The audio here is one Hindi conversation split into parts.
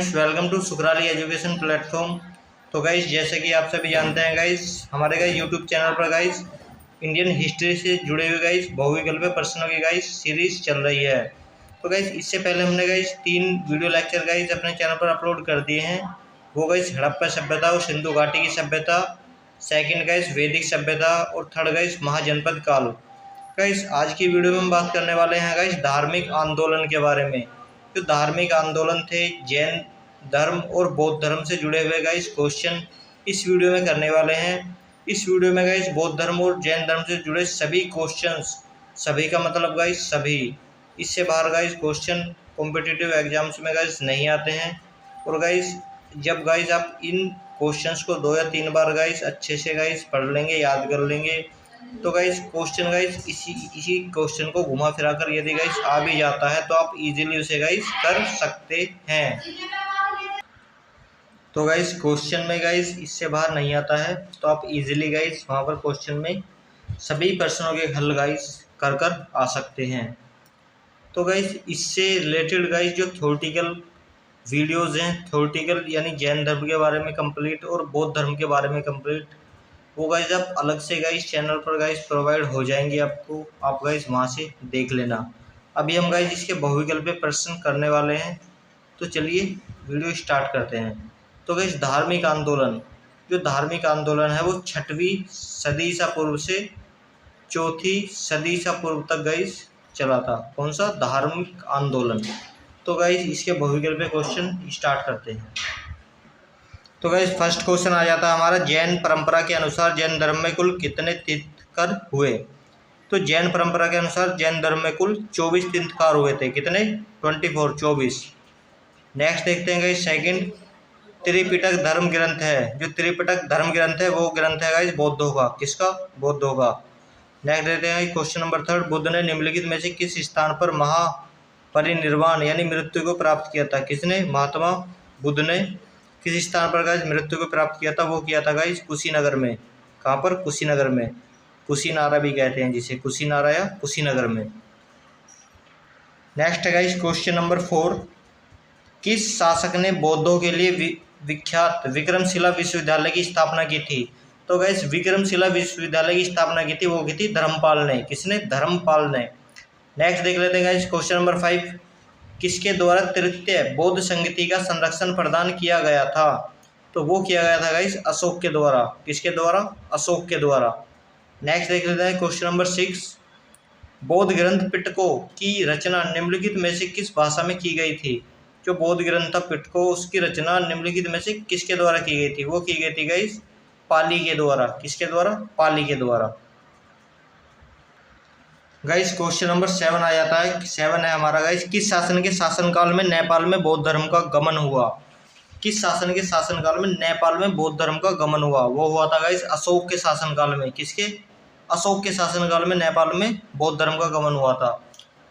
Friends, welcome to Sukhrali education platform. तो गाइस, जैसे कि आप सभी जानते हैं गाइस, हमारे गाइस यूट्यूब चैनल पर गाइस इंडियन हिस्ट्री से जुड़े हुए गाइस बहुविकल्पीय प्रश्नों की गाइस सीरीज चल रही है। तो गाइस, इससे पहले हमने गाइस 3 वीडियो लेक्चर गाइस अपने चैनल पर अपलोड कर दिए हैं। वो गाइस हड़प्पा सभ्यता और सिंधु घाटी की सभ्यता, सेकेंड गाइस वैदिक सभ्यता और थर्ड गाइस महाजनपद काल। गाइस, आज की वीडियो में हम बात करने वाले हैं गाइस धार्मिक आंदोलन के बारे में। जो धार्मिक आंदोलन थे जैन धर्म और बौद्ध धर्म से जुड़े हुए गाइस क्वेश्चन इस वीडियो में करने वाले हैं। इस वीडियो में गाइस बौद्ध धर्म और जैन धर्म से जुड़े सभी क्वेश्चंस, सभी का मतलब गाइस सभी, इससे बाहर गाइस क्वेश्चन कॉम्पिटिटिव एग्जाम्स में गाइस नहीं आते हैं। और गाइस, जब गाइस आप इन क्वेश्चंस को 2 या 3 बार गाइस अच्छे से गाइस पढ़ लेंगे, याद कर लेंगे, तो गाइस क्वेश्चन गाइस इसी क्वेश्चन को घुमा फिरा कर यदि गाइस आ भी जाता है तो आप इजीली उसे गाइस कर सकते हैं। तो गाइस क्वेश्चन में गाइस इससे बाहर नहीं आता है तो आप इजीली गाइस वहाँ पर क्वेश्चन में सभी प्रश्नों के हल गाइस कर आ सकते हैं। तो गाइस, इससे रिलेटेड गाइस जो थ्योरेटिकल वीडियोज़ हैं, थ्योरेटिकल यानी जैन धर्म के बारे में कंप्लीट और बौद्ध धर्म के बारे में कंप्लीट, वो गाइस आप अलग से गाइस चैनल पर गाइस प्रोवाइड हो जाएंगे आपको, आप गाइस वहाँ से देख लेना। अभी हम गाइस इसके बहुविकल्पीय प्रश्न करने वाले हैं, तो चलिए वीडियो स्टार्ट करते हैं। तो गाइस, धार्मिक आंदोलन, जो धार्मिक आंदोलन है वो 6वीं सदी ईसा पूर्व से 4वीं सदी ईसा पूर्व तक गाइस चला था। कौन सा? धार्मिक आंदोलन। तो गाइस इसके बहुविकल्पीय क्वेश्चन स्टार्ट करते हैं। तो गाइस फर्स्ट क्वेश्चन आ जाता है हमारा, जैन परंपरा के अनुसार जैन धर्म में कुल कितने तीर्थंकर हुए? तो जैन परंपरा के अनुसार जैन धर्म में कुल 24 तीर्थंकर हुए थे। कितने? 24। नेक्स्ट देखते हैं गाइस सेकंड, त्रिपिटक धर्म ग्रंथ है, जो त्रिपिटक धर्म ग्रंथ है वो ग्रंथ है गाइस बौद्धों का। किसका? बौद्धों का। नेक्स्ट देखते हैं क्वेश्चन नंबर थर्ड, बुद्ध ने निम्नलिखित में से किस स्थान पर महापरिनिर्वाण यानी मृत्यु को प्राप्त किया था? किसने? महात्मा बुद्ध ने किस स्थान पर गाइस मृत्यु को प्राप्त किया था? वो किया था गाइस कुशीनगर में। कहाँ पर? कुशीनगर में। कुशीनारा भी कहते हैं जिसे, कुशीनारा या कुशीनगर में। नेक्स्ट है गाइस क्वेश्चन नंबर 4, किस शासक ने बौद्धों के लिए विख्यात विक्रमशिला विश्वविद्यालय की स्थापना की थी? तो गाइस विक्रमशिला विश्वविद्यालय की स्थापना की थी, वो की थी धर्मपाल ने। किसने? धर्मपाल ने। नेक्स्ट देख लेते हैं गाइस क्वेश्चन नंबर 5, किसके द्वारा तृतीय बौद्ध संगति का संरक्षण प्रदान किया गया था? तो वो किया गया था गाइस अशोक के द्वारा। किसके द्वारा? अशोक के द्वारा। नेक्स्ट देख लेते हैं क्वेश्चन नंबर 6, बौद्ध ग्रंथ पिटकों की रचना निम्नलिखित में से किस भाषा में की गई थी? जो बौद्ध ग्रंथ था पिटको, उसकी रचना निम्नलिखित में से किसके द्वारा की गई थी? वो की गई थी गाइस पाली के द्वारा। किसके द्वारा? पाली के द्वारा। गाइस क्वेश्चन नंबर 7 आ जाता है, 7 है हमारा गाइस, किस शासन के शासनकाल में नेपाल में बौद्ध धर्म का गमन हुआ? किस शासन के शासनकाल में नेपाल में बौद्ध धर्म का गमन हुआ? वो हुआ था गाइस अशोक के शासनकाल में। किसके? अशोक के शासनकाल में नेपाल में बौद्ध धर्म का गमन हुआ था।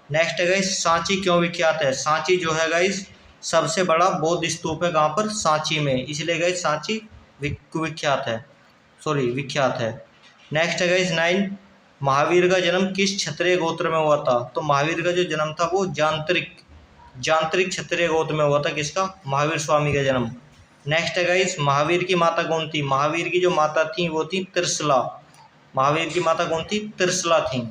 नेक्स्ट है गाइस, सांची क्यों विख्यात है? सांची जो है गाइस सबसे बड़ा बौद्ध स्तूप है। कहाँ पर? सांची में, इसलिए गाइस सांची विख्यात है। नेक्स्ट है गाइस 9, महावीर का जन्म किस क्षत्रिय गोत्र में हुआ था? तो महावीर का जो जन्म था वो जानत्रिक क्षत्रिय गोत्र में हुआ था। किसका? महावीर स्वामी का जन्म। नेक्स्ट है गाइस, महावीर की माता कौन थी? महावीर की जो माता थी वो थी त्रिशला। महावीर की माता कौन थी? त्रिशला थी।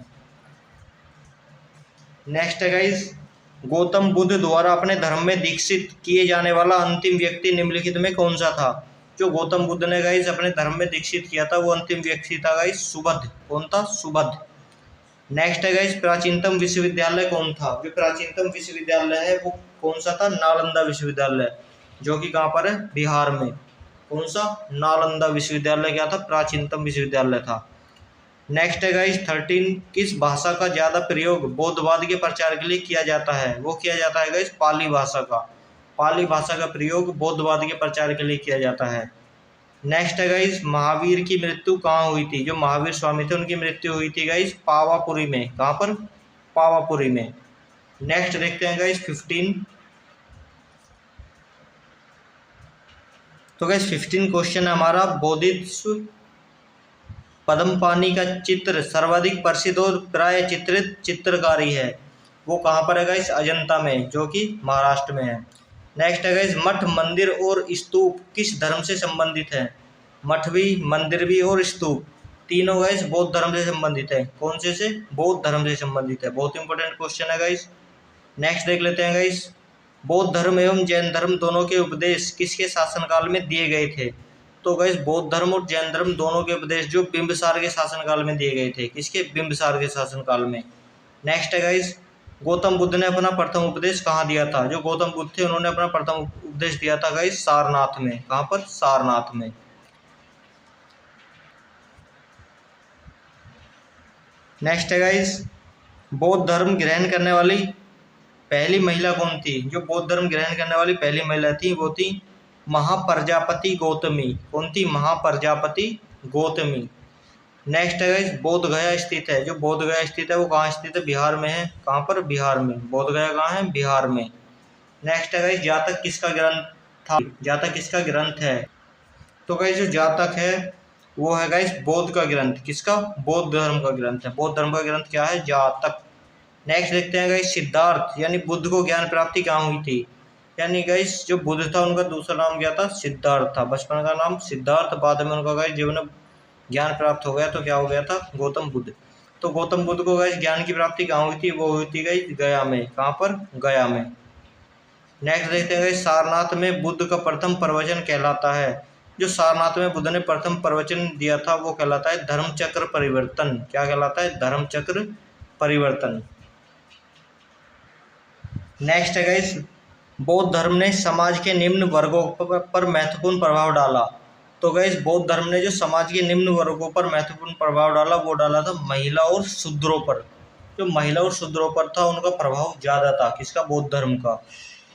नेक्स्ट है गाइस, गौतम बुद्ध द्वारा अपने धर्म में दीक्षित किए जाने वाला अंतिम व्यक्ति निम्नलिखित में कौन सा था? जो गौतम बुद्ध ने गाइस अपने धर्म में दीक्षित किया था वो अंतिम व्यक्ति था गाइस सुबुद्ध। कौन था? सुबुद्ध। नेक्स्ट है गाइस, प्राचीनतम विश्वविद्यालय कौन था? जो प्राचीनतम विश्वविद्यालय है वो कौन सा था? नालंदा विश्वविद्यालय, जो कि कहाँ पर है? बिहार में। कौन सा? नालंदा विश्वविद्यालय क्या था? प्राचीनतम विश्वविद्यालय था। नेक्स्ट है गाइस 13, किस भाषा का ज़्यादा प्रयोग बौद्धवाद के प्रचार के लिए किया जाता है? वो किया जाता है गाइस पाली भाषा का। पाली भाषा का प्रयोग बौद्धवाद के प्रचार के लिए किया जाता है। नेक्स्ट है गाइस, महावीर की मृत्यु कहाँ हुई थी? जो महावीर स्वामी थे उनकी मृत्यु हुई थी गाइस पावापुरी में। कहाँ पर? पावापुरी में। नेक्स्ट देखते हैं गाइस 15। तो गाइस 15 क्वेश्चन है हमारा, बोधिसत्व पद्मपाणि का चित्र सर्वाधिक प्रसिद्ध और प्राय चित्रित चित्रकारी है। वो कहाँ पर है गाइस? अजंता में, जो कि महाराष्ट्र में है। नेक्स्ट है गाइस, मठ, मंदिर और स्तूप किस धर्म से संबंधित है? मठ भी, मंदिर भी और स्तूप तीनों गाइस बौद्ध धर्म से संबंधित है। कौन से? बौद्ध धर्म से संबंधित है। बहुत इंपॉर्टेंट क्वेश्चन है गाइस। नेक्स्ट देख लेते हैं गाइस, बौद्ध धर्म एवं जैन धर्म दोनों के उपदेश किसके शासनकाल में दिए गए थे? तो गाइस बौद्ध धर्म और जैन धर्म दोनों के उपदेश जो बिंबिसार के शासनकाल में दिए गए थे। किसके? बिंबिसार के शासनकाल में। नेक्स्ट है गाइस, गौतम बुद्ध ने अपना प्रथम उपदेश कहाँ दिया था? जो गौतम बुद्ध थे उन्होंने अपना प्रथम उपदेश दिया था गाइस सारनाथ में। कहाँ पर? सारनाथ में। नेक्स्ट है गाइस, बौद्ध धर्म ग्रहण करने वाली पहली महिला कौन थी? जो बौद्ध धर्म ग्रहण करने वाली पहली महिला थी वो थी महाप्रजापति गौतमी। कौन थी? महाप्रजापति गौतमी। नेक्स्ट है गाइस, बोध गया स्थित है। जो बोध गया स्थित है वो कहाँ स्थित है? बिहार में है। कहाँ पर? बिहार में। बोध गया कहाँ है? बिहार में। नेक्स्ट है गाइस, जातक किसका ग्रंथ था? जातक किसका ग्रंथ है? तो गाइस जो जातक है वो है गाइस बौद्ध का ग्रंथ। किसका? बौद्ध धर्म का ग्रंथ है। बौद्ध धर्म का ग्रंथ क्या है? जातक। नेक्स्ट देखते हैं गाइस, सिद्धार्थ यानी बुद्ध को ज्ञान प्राप्ति कहाँ हुई थी? यानी गाइस जो बुद्ध था उनका दूसरा नाम क्या था? सिद्धार्थ था। बचपन का नाम सिद्धार्थ, बाद में उनका गाइस जीवन में ज्ञान प्राप्त हो गया तो क्या हो गया था? गौतम बुद्ध। तो गौतम बुद्ध को गाइस ज्ञान की प्राप्ति कहाँ हुई थी? वो हुई थी गाइस गया में। कहाँ पर? गया में। नेक्स्ट देखते हैं गाइस, सारनाथ में बुद्ध का प्रथम प्रवचन कहलाता है। जो सारनाथ में बुद्ध ने प्रथम प्रवचन दिया था वो कहलाता है धर्मचक्र परिवर्तन। क्या कहलाता है? धर्मचक्र परिवर्तन। नेक्स्ट है गाइस, बौद्ध धर्म ने समाज के निम्न वर्गों पर महत्वपूर्ण प्रभाव डाला। तो गाइस बौद्ध धर्म ने जो समाज के निम्न वर्गों पर महत्वपूर्ण प्रभाव डाला वो डाला था महिला और शूद्रों पर। जो महिला और शूद्रों पर था उनका प्रभाव ज़्यादा था। किसका? बौद्ध धर्म का।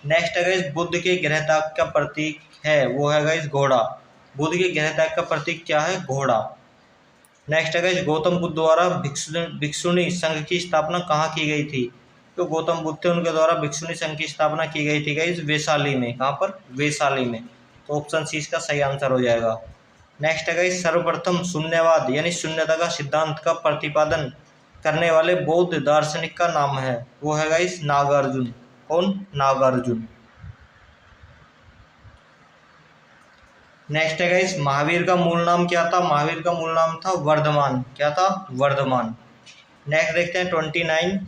नेक्स्ट है गाइस, बुद्ध के गृह त्याग का प्रतीक है वो है गाइस घोड़ा। बुद्ध के गृह त्याग का प्रतीक क्या है? घोड़ा। नेक्स्ट है गाइस, गौतम बुद्ध द्वारा भिक्षुणी संघ की स्थापना कहाँ की गई थी? जो गौतम बुद्ध थे उनके द्वारा भिक्षुणी संघ की स्थापना की गई थी गाइस वैशाली में। कहाँ पर? वैशाली में। तो ऑप्शन सी इसका सही आंसर हो जाएगा। नेक्स्ट है गाइस, सर्वप्रथम शून्यवाद यानी शून्यता का सिद्धांत का प्रतिपादन करने वाले बौद्ध दार्शनिक का नाम है वो है गाइस नागार्जुन। कौन? नागार्जुन। नेक्स्ट है गाइस, महावीर का मूल नाम क्या था? महावीर का मूल नाम था वर्धमान। क्या था? वर्धमान। नेक्स्ट देखते हैं 29,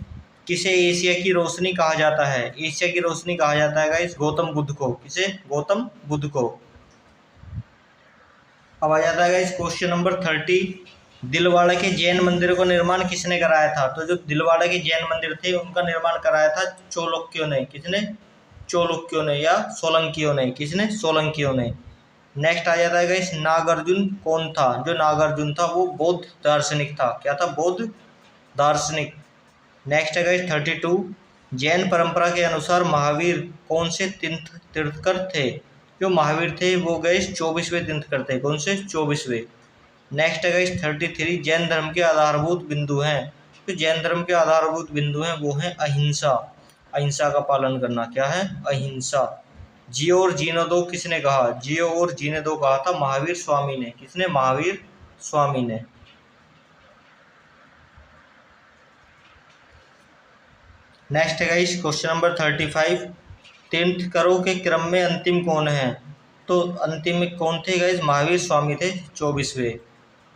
किसे एशिया की रोशनी कहा जाता है? एशिया की रोशनी कहा जाता है गाइस गौतम बुद्ध को। किसे? गौतम बुद्ध को। अब आ जाता है गाइस क्वेश्चन नंबर 30, दिलवाड़ा के जैन मंदिर का निर्माण किसने कराया था? तो जो दिलवाड़ा के जैन मंदिर थे उनका निर्माण कराया था चालुक्यों ने। किसने? चालुक्यों ने या सोलंकियों ने। किसने? सोलंकियों ने। नेक्स्ट आ जाता है गाइस, नागार्जुन कौन था? जो नागार्जुन था वो बौद्ध दार्शनिक था। क्या था? बौद्ध दार्शनिक। नेक्स्ट है गाइस 32, जैन परंपरा के अनुसार महावीर कौन से तीर्थकर थे? जो महावीर थे वो गाइस 24वें तीर्थकर थे। कौन से? 24वें। नेक्स्ट है गाइस 33, जैन धर्म के आधारभूत बिंदु हैं। तो जैन धर्म के आधारभूत बिंदु हैं वो हैं अहिंसा। अहिंसा का पालन करना। क्या है? अहिंसा। जियो और जीने दो किसने कहा? जियो और जीने दो कहा था महावीर स्वामी ने। किसने? महावीर स्वामी ने। नेक्स्ट है गाइस क्वेश्चन नंबर 35, तीर्थंकरों के क्रम में अंतिम कौन है? तो अंतिम में कौन थे गाइस? महावीर स्वामी थे 24वें।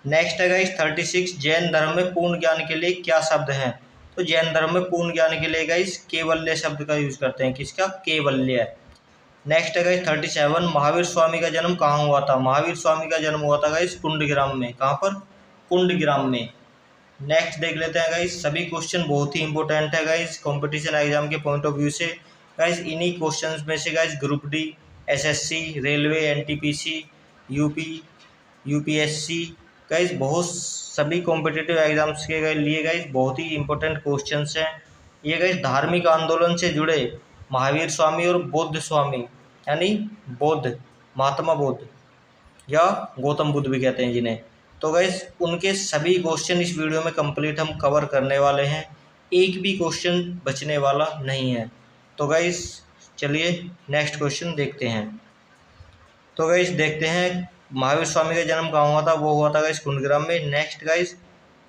नेक्स्ट है गाइस 36, जैन धर्म में पूर्ण ज्ञान के लिए क्या शब्द हैं? तो जैन धर्म में पूर्ण ज्ञान के लिए गाइस केवल्य शब्द का यूज करते हैं। किसका? केवल्य। नेक्स्ट है गाइस 37, महावीर स्वामी का जन्म कहाँ हुआ था? महावीर स्वामी का जन्म हुआ था गाइस कुंडग्राम में। कहाँ पर? कुंडग्राम में। नेक्स्ट देख लेते हैं गाइस, सभी क्वेश्चन बहुत ही इंपॉर्टेंट है गाइस कंपटीशन एग्जाम के पॉइंट ऑफ व्यू से। गाइस इन्हीं क्वेश्चंस में से guys group D, SSC, railway, NTPC, UP, UPSC guys बहुत सभी कॉम्पिटिटिव एग्जाम्स के लिए गाइस बहुत ही इंपॉर्टेंट क्वेश्चंस हैं। ये गाइस धार्मिक आंदोलन से जुड़े महावीर स्वामी और बौद्ध स्वामी यानी बौद्ध, महात्मा बुद्ध या गौतम बुद्ध भी कहते हैं जिन्हें। तो गाइस उनके सभी क्वेश्चन इस वीडियो में कंप्लीट हम कवर करने वाले हैं। एक भी क्वेश्चन बचने वाला नहीं है। तो गाइस चलिए नेक्स्ट क्वेश्चन देखते हैं। तो गाइस देखते हैं महावीर स्वामी का जन्म कहाँ हुआ था? वो हुआ था गाइस कुंडग्राम में। नेक्स्ट गाइस,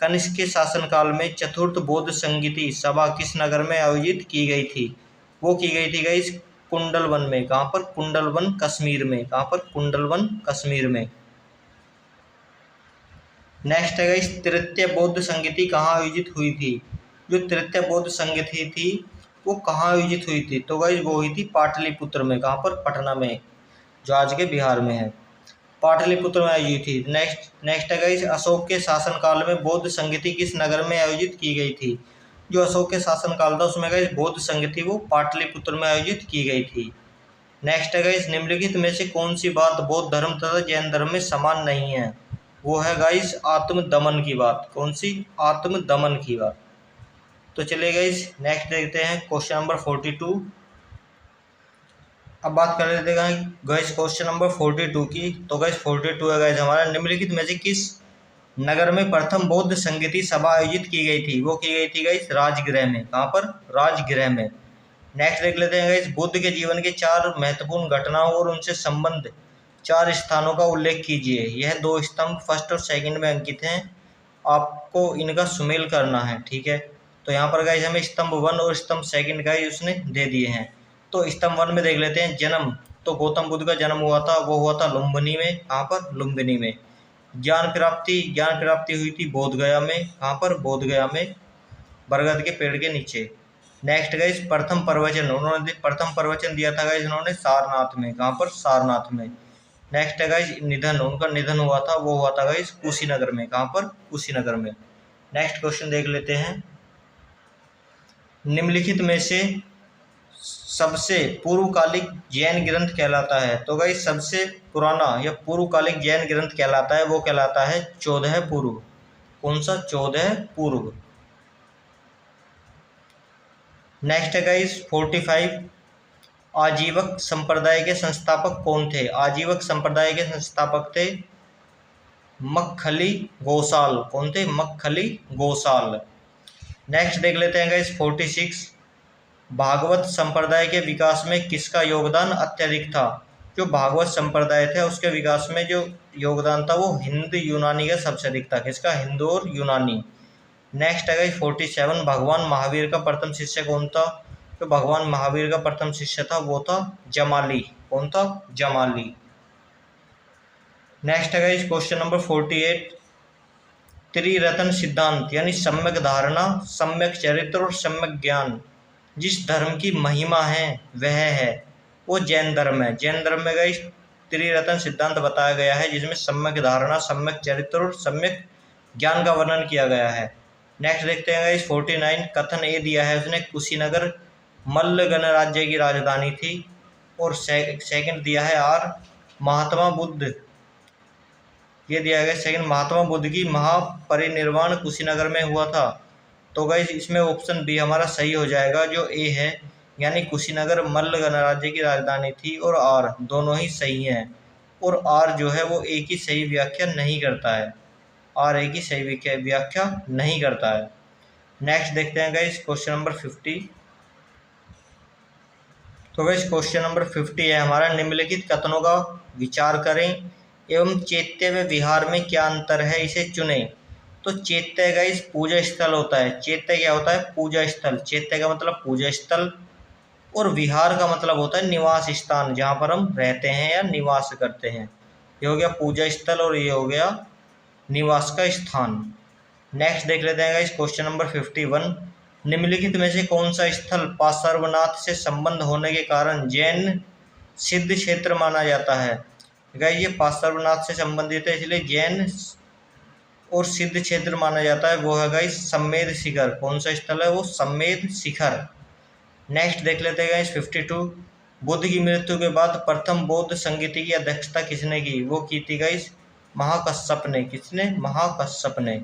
कनिष्क के शासनकाल में चतुर्थ बौद्ध संगीति सभा किस नगर में आयोजित की गई थी? वो की गई थी गाइस कुंडल वन में। कहाँ पर? कुंडल वन कश्मीर में। कहाँ पर? कुंडल वन कश्मीर में। नेक्स्ट है गाइस, तृतीय बौद्ध संगीति कहाँ आयोजित हुई थी? जो तृतीय बौद्ध संगीति थी वो कहाँ आयोजित हुई थी? तो गाइस वो हुई थी पाटलिपुत्र में। कहाँ पर? पटना में, जो आज के बिहार में है। पाटलिपुत्र में आयोजित थी। नेक्स्ट है गाइस, अशोक के शासनकाल में बौद्ध संगीति किस नगर में आयोजित की गई थी? जो अशोक के शासनकाल था उसमें गाइस बौद्ध संगीति वो पाटलिपुत्र में आयोजित की गई थी। नेक्स्ट है गाइस, निम्नलिखित में से कौन सी बात बौद्ध धर्म तथा जैन धर्म में समान नहीं है? वो है गाइस आत्मदमन की बात। कौन सी? आत्मदमन की बात। तो चलिए गाइस नेक्स्ट देखते हैं क्वेश्चन नंबर 42। अब बात कर लेते हैं गाइस क्वेश्चन नंबर 42 की। तो गाइस 42 है गाइस हमारा, निम्नलिखित में से किस नगर में प्रथम बौद्ध संगीति सभा आयोजित की गई थी? वो की गई थी गाइस राजगृह में। कहाँ पर? राजगृह में। नेक्स्ट देख लेते हैं गाइस, बुद्ध के जीवन के 4 महत्वपूर्ण घटनाओं और उनसे संबंध 4 स्थानों का उल्लेख कीजिए। यह 2 स्तंभ फर्स्ट और सेकंड में अंकित हैं, आपको इनका सुमेल करना है। ठीक है, तो यहाँ पर गाइस हमें स्तंभ 1 और स्तंभ सेकंड का ही उसने दे दिए हैं। तो स्तंभ 1 में देख लेते हैं जन्म। तो गौतम बुद्ध का जन्म हुआ था, वो हुआ था लुम्बिनी में। कहाँ पर? लुम्बिनी में। ज्ञान प्राप्ति हुई थी बोधगया में। कहाँ पर? बोधगया में, बरगद के पेड़ के नीचे। नेक्स्ट गाइस, प्रथम प्रवचन दिया था गाइस उन्होंने सारनाथ में। कहाँ पर? सारनाथ में। नेक्स्ट है गाइस निधन, उनका निधन हुआ था, वो हुआ था गाइस कुशीनगर में। कहाँ पर? कुशीनगर में। नेक्स्ट क्वेश्चन देख लेते हैं, निम्नलिखित में से सबसे पूर्वकालिक जैन ग्रंथ कहलाता है? तो गाइस सबसे पुराना या पूर्वकालिक जैन ग्रंथ कहलाता है, वो कहलाता है 14 पूर्व। कौन सा? 14 पूर्व। नेक्स्ट है गाइस 45, आजीवक संप्रदाय के संस्थापक कौन थे? आजीवक संप्रदाय के संस्थापक थे मक्खली गोसाल। कौन थे? मक्खली गोसाल। नेक्स्ट देख लेते हैं गाइस 46, भागवत संप्रदाय के विकास में किसका योगदान अत्यधिक था? जो भागवत संप्रदाय थे उसके विकास में जो योगदान था वो हिंद यूनानी का सबसे अधिक था। किसका? हिंदू और यूनानी। नेक्स्ट है गाइस 47, भगवान महावीर का प्रथम शिष्य कौन था? जो भगवान महावीर का प्रथम शिष्य था वो था जमाली। कौन था? जमाली। नेक्स्ट है गाइस क्वेश्चन नंबर 48, त्रिरत्न सिद्धांत यानी सम्यक धारणा, सम्यक चरित्र और सम्यक ज्ञान जिस धर्म की महिमा है वह है, वो जैन धर्म है। जैन धर्म में गाइस त्रिरत्न सिद्धांत बताया गया है जिसमें सम्यक धारणा, सम्यक चरित्र और सम्यक ज्ञान का वर्णन किया गया है। नेक्स्ट देखते हैं गाइस 49, कथन ए दिया है उसने कुशीनगर मल्ल गणराज्य की राजधानी थी। और सेकंड दिया है आर, महात्मा बुद्ध, ये दिया गया सेकंड, महात्मा बुद्ध की महापरिनिर्वाण कुशीनगर में हुआ था। तो गाइस इसमें ऑप्शन बी हमारा सही हो जाएगा, जो ए है, यानी कुशीनगर मल्ल गणराज्य की राजधानी थी। और आर दोनों ही सही हैं, और आर जो है वो ए की सही व्याख्या नहीं करता है। आर ए की सही व्याख्या नहीं करता है। नेक्स्ट देखते हैं गाइस क्वेश्चन नंबर 50। तो गाइस क्वेश्चन नंबर 50 है हमारा, निम्नलिखित कथनों का विचार करें एवं चैत्य व विहार में क्या अंतर है, इसे चुनें। तो चैत्य गाइस पूजा स्थल होता है। चैत्य क्या होता है? पूजा स्थल। चैत्य का मतलब पूजा स्थल, और विहार का मतलब होता है निवास स्थान, जहाँ पर हम रहते हैं या निवास करते हैं। ये हो गया पूजा स्थल और ये हो गया निवास का स्थान। नेक्स्ट देख लेते हैं गाइस क्वेश्चन नंबर 51, निम्नलिखित में से कौन सा स्थल पार्श्वनाथ से संबंध होने के कारण जैन सिद्ध क्षेत्र माना जाता है? गाइस ये पार्श्वनाथ से संबंधित है इसलिए जैन और सिद्ध क्षेत्र माना जाता है। वो है गाइस सम्मेद शिखर। कौन सा स्थल है? वो सम्मेद शिखर। नेक्स्ट देख लेते हैं गाइस 52, बुद्ध की मृत्यु के बाद प्रथम बौद्ध संगीति की अध्यक्षता किसने की? वो की थी गाइस महाकश्यप ने। किसने? महाकश्यप ने।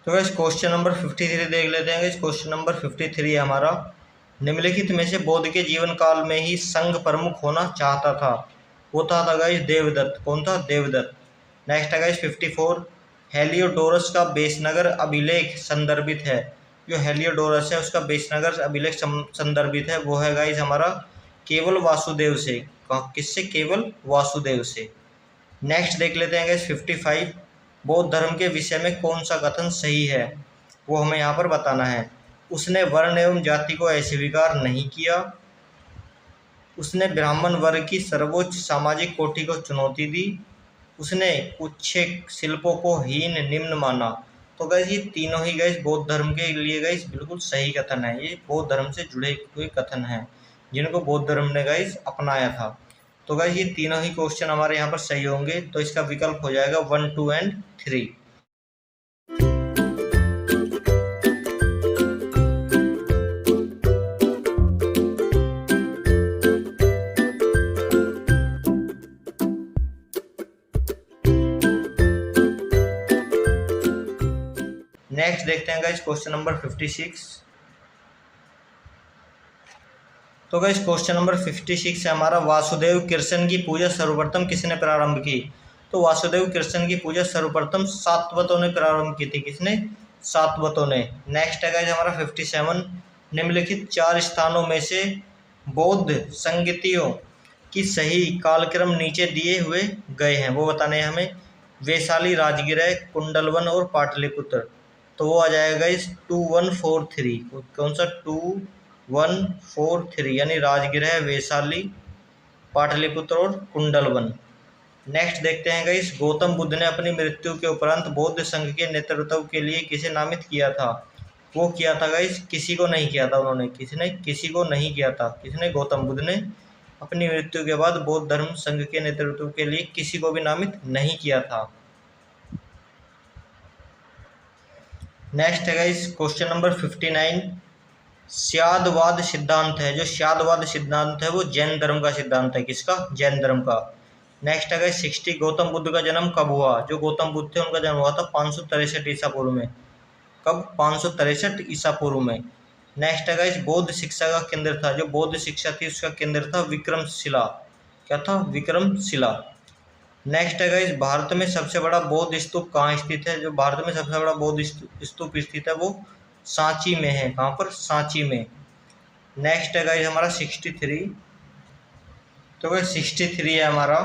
तो गाइस क्वेश्चन नंबर 53 देख लेते हैं। गाइस क्वेश्चन नंबर 53 है हमारा, निम्नलिखित में से बौद्ध के जीवन काल में ही संघ प्रमुख होना चाहता था? वो था गाइस देवदत्त। कौन था? देवदत्त। नेक्स्ट है गाइस 54, हेलियोडोरस का बेसनगर अभिलेख संदर्भित है। जो हेलियोडोरस है उसका बेसनगर अभिलेख संदर्भित है, वो है गाइस हमारा केवल वासुदेव से। किससे? केवल वासुदेव से। नेक्स्ट देख लेते हैं गाइस 55, बौद्ध धर्म के विषय में कौन सा कथन सही है, वो हमें यहाँ पर बताना है। उसने वर्ण एवं जाति को अस्वीकार नहीं किया, उसने ब्राह्मण वर्ग की सर्वोच्च सामाजिक कोटि को चुनौती दी, उसने कुछ शिल्पों को हीन निम्न माना। तो गाइस ये तीनों ही गाइस बौद्ध धर्म के लिए गाइस बिल्कुल सही कथन है। ये बौद्ध धर्म से जुड़े हुए कथन हैं जिनको बौद्ध धर्म ने गाइस अपनाया था। तो गाइस ये तीनों ही क्वेश्चन हमारे यहाँ पर सही होंगे। तो इसका विकल्प हो जाएगा 1, 2 एंड 3। नेक्स्ट देखते हैं गाइस क्वेश्चन नंबर 56। तो गाइस क्वेश्चन नंबर 56 है हमारा, वासुदेव कृष्ण की पूजा सर्वप्रथम किसने प्रारंभ की? तो वासुदेव कृष्ण की पूजा सर्वप्रथम सातवतों ने प्रारंभ की थी। किसने? सातवतों ने। नेक्स्ट है गाइस हमारा 57, निम्नलिखित 4 स्थानों में से बौद्ध संगतियों की सही कालक्रम नीचे दिए हुए गए हैं, वो बताने हैं हमें। वैशाली, राजगृह, कुंडलवन और पाटलिपुत्र। तो वो आ जाएगा इस 2, 1, 4, 3। कौन सा? 2, 1, 4, 3 यानी राजगृह, वैशाली, पाटलिपुत्र और कुंडलवन। नेक्स्ट देखते हैं गाइस, गौतम बुद्ध ने अपनी मृत्यु के उपरांत बौद्ध संघ के नेतृत्व के लिए किसे नामित किया था? वो किया था गाइस, किसी को नहीं किया था उन्होंने। किसने? किसी को नहीं किया था। किसने? गौतम बुद्ध ने अपनी मृत्यु के बाद बौद्ध धर्म संघ के नेतृत्व के लिए किसी को भी नामित नहीं किया था। नेक्स्ट है गाइस क्वेश्चन नंबर 59, स्यादवाद सिद्धांत है। जो स्यादवाद सिद्धांत है वो जैन धर्म का सिद्धांत है। किसका? जैन धर्म का। नेक्स्ट है गाइस 60, गौतम बुद्ध का जन्म कब हुआ? जो गौतम बुद्ध थे उनका जन्म हुआ था 563 ईसा पूर्व में। कब? 563 ईसा पूर्व में। नेक्स्ट है गाइस, बौद्ध शिक्षा का केंद्र था। जो बौद्ध शिक्षा थी उसका केंद्र था विक्रमशिला। क्या था? विक्रमशिला। नेक्स्ट है गाइस, भारत में सबसे बड़ा बौद्ध स्तूप कहाँ स्थित है? जो भारत में सबसे बड़ा बौद्ध स्तूप स्थित है वो सांची में है। कहाँ पर? सांची में। नेक्स्ट है गाइस हमारा 63। तो गाइस 63 है हमारा,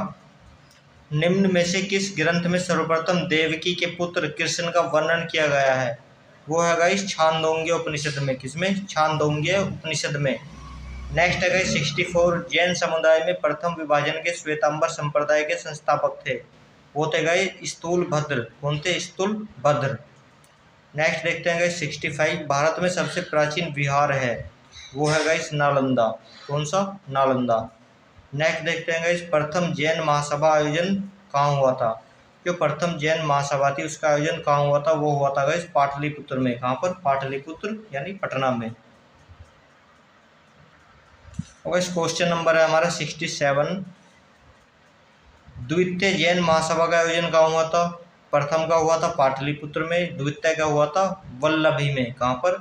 निम्न में से किस ग्रंथ में सर्वप्रथम देवकी के पुत्र कृष्ण का वर्णन किया गया है? वो है गाइस छांदोग्य उपनिषद में। किसमें? छांदोग्य उपनिषद में। नेक्स्ट है गाइस 64, जैन समुदाय में प्रथम विभाजन के श्वेतांबर संप्रदाय के संस्थापक थे। वो थे गाइस स्थूलभद्र। कौन थे? स्थूलभद्र। नेक्स्ट देखते हैं गाइस 65, भारत में सबसे प्राचीन विहार है। वो है गाइस नालंदा। कौन सा? नालंदा। नेक्स्ट देखते हैं गाइस, प्रथम जैन महासभा आयोजन कहाँ हुआ था? जो प्रथम जैन महासभा थी उसका आयोजन कहाँ हुआ था? वो हुआ था गाइस पाटलिपुत्र में। कहाँ पर? पाटलिपुत्र यानी पटना में। और इस क्वेश्चन नंबर है हमारा 67, द्वितीय जैन महासभा का आयोजन कहाँ हुआ था? प्रथम का हुआ था पाटलिपुत्र में, द्वितीय का हुआ था वल्लभी में। कहाँ पर?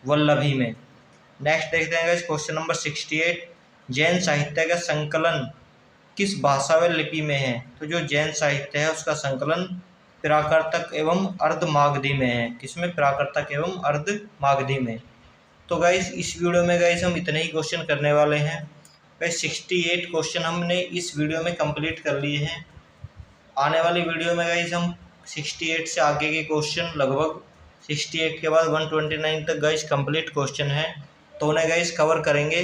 वल्लभी में। नेक्स्ट देखते हैं इस क्वेश्चन नंबर 68, जैन साहित्य का संकलन किस भाषा व लिपि में है? तो जो जैन साहित्य है उसका संकलन प्राकृतक एवं अर्धमागधी में है। किसमें? प्राकृतक एवं अर्धमागधी में। तो गाइस इस वीडियो में गाइस हम इतने ही क्वेश्चन करने वाले हैं। गाइस 68 क्वेश्चन हमने इस वीडियो में कंप्लीट कर लिए हैं। आने वाली वीडियो में गाइस हम 68 से आगे के क्वेश्चन, लगभग 68 के बाद 129 तक गाइस कंप्लीट क्वेश्चन हैं, तो उन्हें गाइस कवर करेंगे।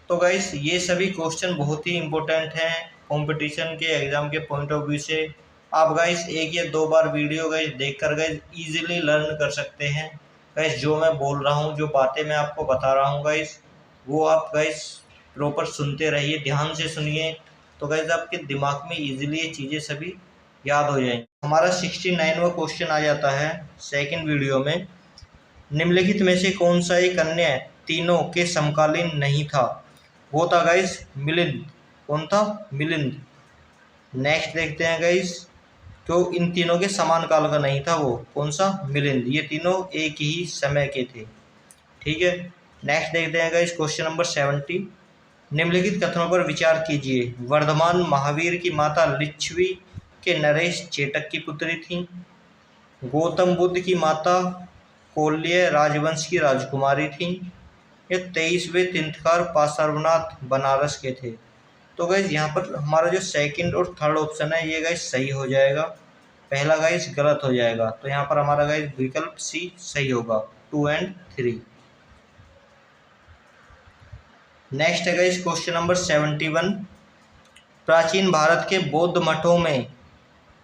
तो गाइस ये सभी क्वेश्चन बहुत ही इंपॉर्टेंट हैं कंपटीशन के एग्ज़ाम के पॉइंट ऑफ व्यू से। आप गाइस 1 या 2 बार वीडियो गाइस देखकर गाइस ईजिली लर्न कर सकते हैं। गाइस जो मैं बोल रहा हूँ, जो बातें मैं आपको बता रहा हूँ गाइस, वो आप गाइस प्रॉपर सुनते रहिए, ध्यान से सुनिए। तो गाइस आपके दिमाग में इजीली ये चीज़ें सभी याद हो जाएंगी। हमारा 69वां क्वेश्चन आ जाता है सेकंड वीडियो में, निम्नलिखित में से कौन सा एक अन्य तीनों के समकालीन नहीं था? वो था गाइस मिलिंद। कौन था? मिलिंद। नेक्स्ट देखते हैं गाइस, जो इन तीनों के समान काल का नहीं था वो कौन सा? मिलिंद। ये तीनों एक ही समय के थे। ठीक है। नेक्स्ट देखते हैं गाइस क्वेश्चन नंबर 70, निम्नलिखित कथनों पर विचार कीजिए। वर्धमान महावीर की माता लिच्छवी के नरेश चेटक की पुत्री थी। गौतम बुद्ध की माता कोल्य राजवंश की राजकुमारी थी। ये 23वें तीर्थंकर पार्श्वनाथ बनारस के थे। तो गाइस यहाँ पर हमारा जो सेकंड और थर्ड ऑप्शन है ये गाइस सही हो जाएगा, पहला गाइस गलत हो जाएगा। तो यहाँ पर हमारा गाइस विकल्प सी सही होगा, 2 एंड 3। नेक्स्ट है गाइस क्वेश्चन नंबर 71। प्राचीन भारत के बौद्ध मठों में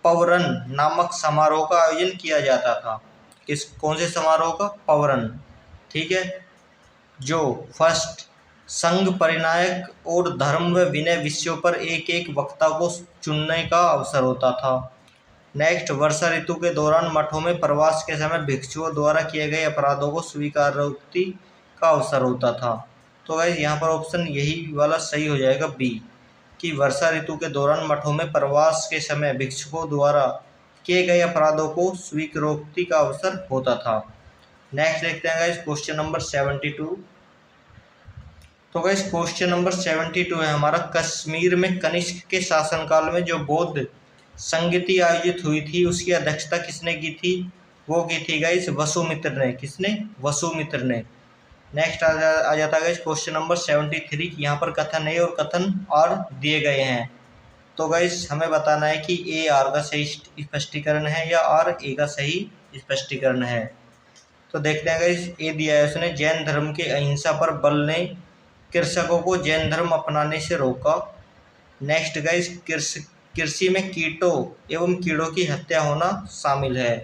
पवरन नामक समारोह का आयोजन किया जाता था। कौन से समारोह का? पवरन। ठीक है। जो फर्स्ट संघ परिनायक और धर्म व विनय विषयों पर एक एक वक्ता को चुनने का अवसर होता था। नेक्स्ट, वर्षा ऋतु के दौरान मठों में प्रवास के समय भिक्षुओं द्वारा किए गए अपराधों को स्वीकारोक्ति का अवसर होता था। तो गाइस यहाँ पर ऑप्शन यही वाला सही हो जाएगा, बी, कि वर्षा ऋतु के दौरान मठों में प्रवास के समय भिक्षुकों द्वारा किए गए अपराधों को स्वीकारोक्ति का अवसर होता था। नेक्स्ट देखते हैं गाइस क्वेश्चन नंबर 72। तो गाइस क्वेश्चन नंबर 72 है हमारा, कश्मीर में कनिष्क के शासनकाल में जो बौद्ध संगति आयोजित हुई थी उसकी अध्यक्षता किसने की थी? वो की थी गाइस वसुमित्र ने। किसने? वसुमित्र ने। नेक्स्ट आ जाता है गाइस क्वेश्चन नंबर 73। यहाँ पर कथन ए और कथन आर दिए गए हैं। तो गाइस हमें बताना है कि ए आर का सही स्पष्टीकरण है या आर ए का सही स्पष्टीकरण है। तो देखते हैं गाइस, ए दिया है उसने, जैन धर्म के अहिंसा पर बल ने कृषकों को जैन धर्म अपनाने से रोका। नेक्स्ट गाइस, कृषि में कीटों एवं कीड़ों की हत्या होना शामिल है।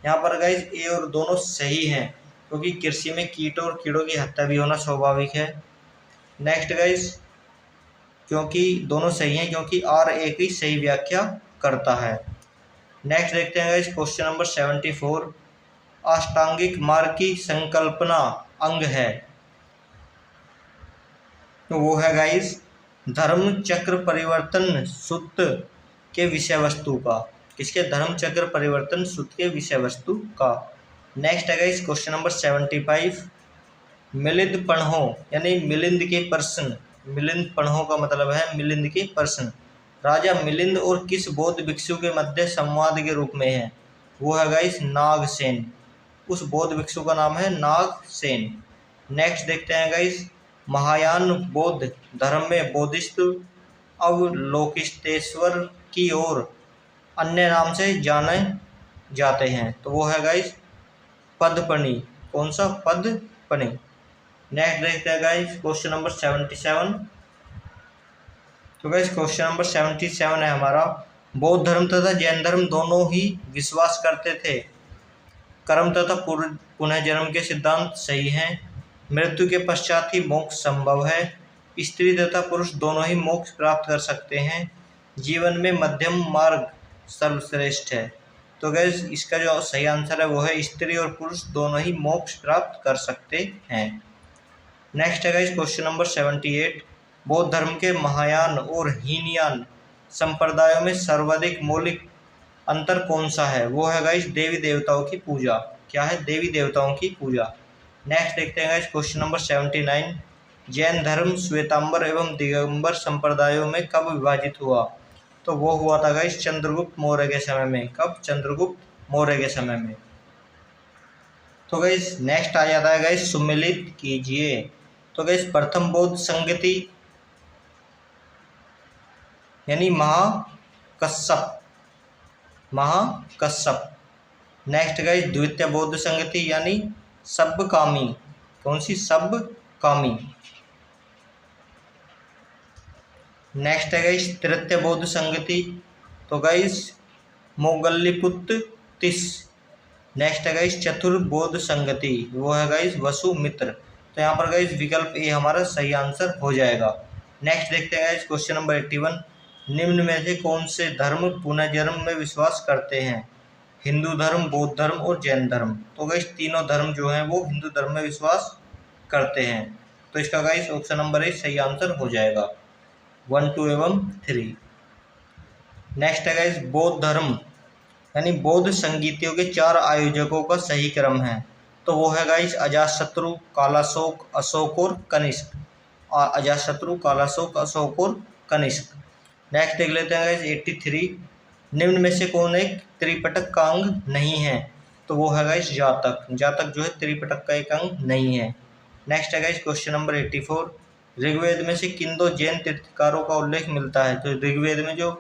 यहाँ पर गाइस ए और दोनों सही हैं, क्योंकि कृषि में कीटों और कीड़ों की हत्या भी होना स्वाभाविक है। नेक्स्ट गाइस, क्योंकि दोनों सही हैं, क्योंकि आर ए की सही व्याख्या करता है। नेक्स्ट देखते हैं गाइस क्वेश्चन नंबर 74। अष्टांगिक मार्ग की संकल्पना अंग है। तो वो है गाइस धर्म चक्र परिवर्तन सूत्र के विषय वस्तु का। किसके? धर्म चक्र परिवर्तन सूत्र के विषय वस्तु का। नेक्स्ट है गाइस क्वेश्चन नंबर 75। मिलिंद पढ़ो यानी मिलिंद के प्रश्न। मिलिंद पढ़ो का मतलब है मिलिंद के प्रश्न राजा मिलिंद और किस बौद्ध भिक्षु के मध्य संवाद के रूप में है? वो है गाइस नागसेन। उस बौद्ध भिक्षु का नाम है नागसेन। नेक्स्ट देखते हैं गाइस, महायान बौद्ध धर्म में बोधिसत्व अवलोकितेश्वर की ओर अन्य नाम से जाने जाते हैं। तो वो है गाइस पद्मपणि। कौन सा? पद्मपणि। नेक्स्ट देखते हैं गाइस क्वेश्चन नंबर 77। तो गाइस क्वेश्चन नंबर 77 है हमारा, बौद्ध धर्म तथा जैन धर्म दोनों ही विश्वास करते थे कर्म तथा पुनर्जन्म के सिद्धांत सही हैं। मृत्यु के पश्चात ही मोक्ष संभव है। स्त्री तथा पुरुष दोनों ही मोक्ष प्राप्त कर सकते हैं। जीवन में मध्यम मार्ग सर्वश्रेष्ठ है। तो गैस इसका जो सही आंसर है वो है स्त्री और पुरुष दोनों ही मोक्ष प्राप्त कर सकते हैं। नेक्स्ट है गाइस क्वेश्चन नंबर 78। बौद्ध धर्म के महायान और हीनयान संप्रदायों में सर्वाधिक मौलिक अंतर कौन सा है? वो है गाइस देवी देवताओं की पूजा। क्या है? देवी देवताओं की पूजा। नेक्स्ट देखते हैं गाइस क्वेश्चन नंबर 79। जैन धर्म श्वेतांबर एवं दिगंबर संप्रदायों में कब विभाजित हुआ? तो वो हुआ था गाइस चंद्रगुप्त मौर्य के समय में। कब? चंद्रगुप्त मौर्य के समय में। तो गाइस नेक्स्ट आ जाता है गाइस सुमेलित कीजिए। तो गाइस प्रथम बौद्ध संगति यानी महाकश्यप। नेक्स्ट गाइस द्वितीय बौद्ध संगति यानी सब्बकामी। कौन सी? सब्बकामी। नेक्स्ट है गाइस तृतीय बौद्ध संगति। तो गाइस मोगल्लीपुत्र तिस। नेक्स्ट है गाइस चतुर्थ बौद्ध संगति, वो है गाइस वसुमित्र। तो यहाँ पर गाइस विकल्प ए हमारा सही आंसर हो जाएगा। नेक्स्ट देखते हैं गाइस क्वेश्चन नंबर 81। निम्न में से कौन से धर्म पुनर्जन्म में विश्वास करते हैं? हिंदू धर्म, बौद्ध धर्म और जैन धर्म। तो गाइस तीनों धर्म जो हैं वो हिंदू धर्म में विश्वास करते हैं। तो इसका गाइस ऑप्शन नंबर ए सही आंसर हो जाएगा, 1, 2 एवं 3। नेक्स्ट है गाइस बौद्ध धर्म यानी बौद्ध संगीतियों के 4 आयोजकों का सही क्रम है। तो वो है गाइस अजातशत्रु, कालाशोक, अशोक और कनिष्क। अजातशत्रु, कालाशोक, अशोक और कनिष्क। नेक्स्ट देख लेते हैं गाइस 83। निम्न में से कौन एक त्रिपिटक का अंग नहीं है? तो वो है गाइस जातक। जातक जो है त्रिपिटक का एक अंग नहीं है। नेक्स्ट है गाइस क्वेश्चन नंबर 84। ऋग्वेद में से किन 2 जैन तीर्थकारों का उल्लेख मिलता है? तो ऋग्वेद में जो